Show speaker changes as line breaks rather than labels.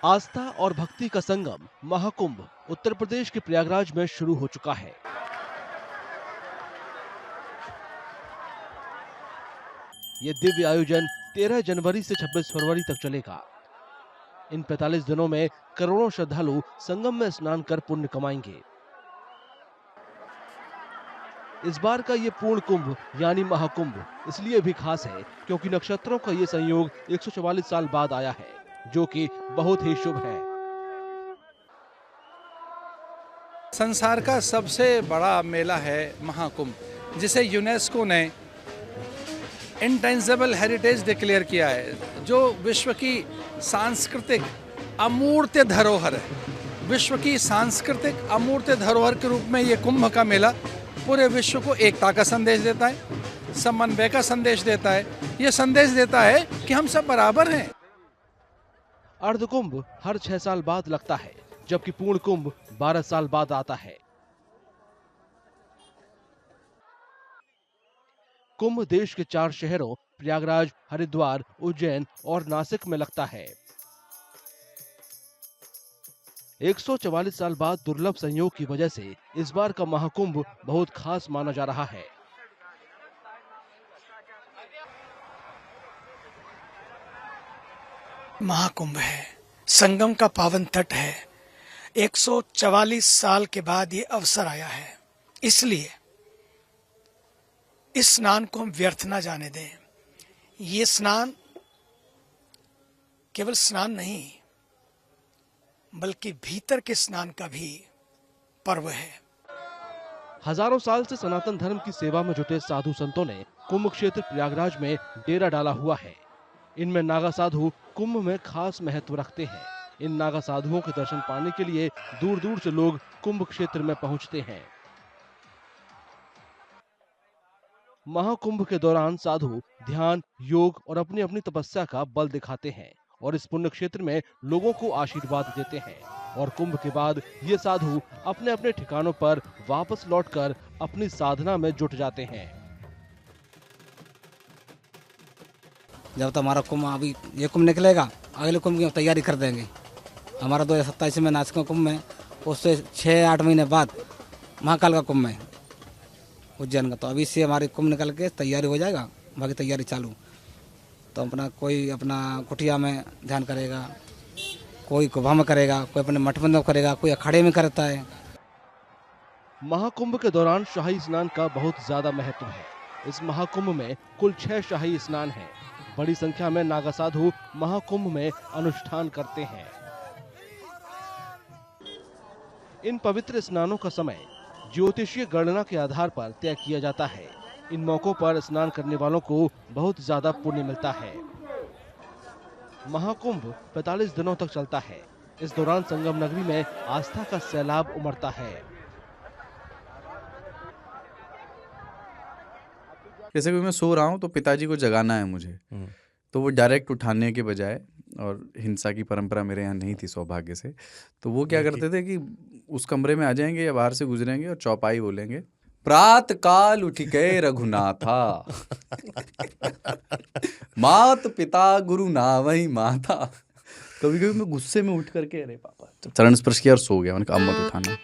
आस्था और भक्ति का संगम महाकुंभ उत्तर प्रदेश के प्रयागराज में शुरू हो चुका है। ये दिव्य आयोजन 13 जनवरी से 26 फरवरी तक चलेगा। इन 45 दिनों में करोड़ों श्रद्धालु संगम में स्नान कर पुण्य कमाएंगे। इस बार का ये पूर्ण कुंभ यानी महाकुंभ इसलिए भी खास है क्योंकि नक्षत्रों का ये संयोग 144 साल बाद आया है, जो कि बहुत ही शुभ है।
संसार का सबसे बड़ा मेला है महाकुंभ, जिसे यूनेस्को ने इंटेंजिबल हेरिटेज डिक्लेयर किया है, जो विश्व की सांस्कृतिक अमूर्त धरोहर है। विश्व की सांस्कृतिक अमूर्त धरोहर के रूप में ये कुंभ का मेला पूरे विश्व को एकता का संदेश देता है, समन्वय का संदेश देता है। ये संदेश देता है कि हम सब बराबर हैं।
अर्धकुंभ हर 6 साल बाद लगता है, जबकि पूर्ण कुंभ 12 साल बाद आता है। कुंभ देश के 4 शहरों प्रयागराज, हरिद्वार, उज्जैन और नासिक में लगता है। 144 साल बाद दुर्लभ संयोग की वजह से इस बार का महाकुंभ बहुत खास माना जा रहा है।
महाकुंभ है, संगम का पावन तट है। 144 साल के बाद ये अवसर आया है, इसलिए इस स्नान को हम व्यर्थ ना जाने दें। ये स्नान केवल स्नान नहीं, बल्कि भीतर के स्नान का भी पर्व है।
हजारों साल से सनातन धर्म की सेवा में जुटे साधु संतों ने कुंभ क्षेत्र प्रयागराज में डेरा डाला हुआ है। इनमें नागा साधु कुंभ में खास महत्व रखते हैं। इन नागा साधुओं के दर्शन पाने के लिए दूर दूर से लोग कुंभ क्षेत्र में पहुंचते हैं। महाकुंभ के दौरान साधु ध्यान, योग और अपनी अपनी तपस्या का बल दिखाते हैं और इस पुण्य क्षेत्र में लोगों को आशीर्वाद देते हैं। और कुंभ के बाद ये साधु अपने अपने ठिकानों पर वापस लौटकर अपनी साधना में जुट जाते हैं।
जब तक हमारा कुंभ अभी ये कुंभ निकलेगा, अगले कुंभ की तैयारी कर देंगे। हमारा 2027 में नासिक का कुंभ है, उससे 6-8 महीने बाद महाकाल का कुंभ है उज्जैन का। तो अभी से हमारी कुंभ निकल के तैयारी हो जाएगा, बाकी तैयारी चालू। तो कोई अपना कुटिया में ध्यान करेगा, कोई गुफा में करेगा, कोई अपने मठ में करेगा, कोई अखाड़े में करता है।
महाकुंभ के दौरान शाही स्नान का बहुत ज्यादा महत्व है। इस महाकुंभ में कुल 6 शाही स्नान हैं। बड़ी संख्या में नागा साधु महाकुंभ में अनुष्ठान करते हैं। इन पवित्र स्नानों का समय ज्योतिषीय गणना के आधार पर तय किया जाता है। इन मौकों पर स्नान करने वालों को बहुत ज्यादा पुण्य मिलता है। महाकुंभ 45 दिनों तक चलता है। इस दौरान संगम नगरी में आस्था का सैलाब उमड़ता है।
जैसे कि मैं सो रहा हूँ तो पिताजी को जगाना है मुझे, तो वो डायरेक्ट उठाने के बजाय, और हिंसा की परंपरा मेरे यहाँ नहीं थी सौभाग्य से, तो वो क्या करते थे कि उस कमरे में आ जाएंगे या बाहर से गुजरेंगे और चौपाई बोलेंगे, प्रात काल उठ गए रघुनाथा मात पिता गुरु नावही माता। कभी कभी मैं गुस्से में उठ करके अरे पापा चरण स्पर्श किया और सो गया। मैंने कहा अब मत उठाना।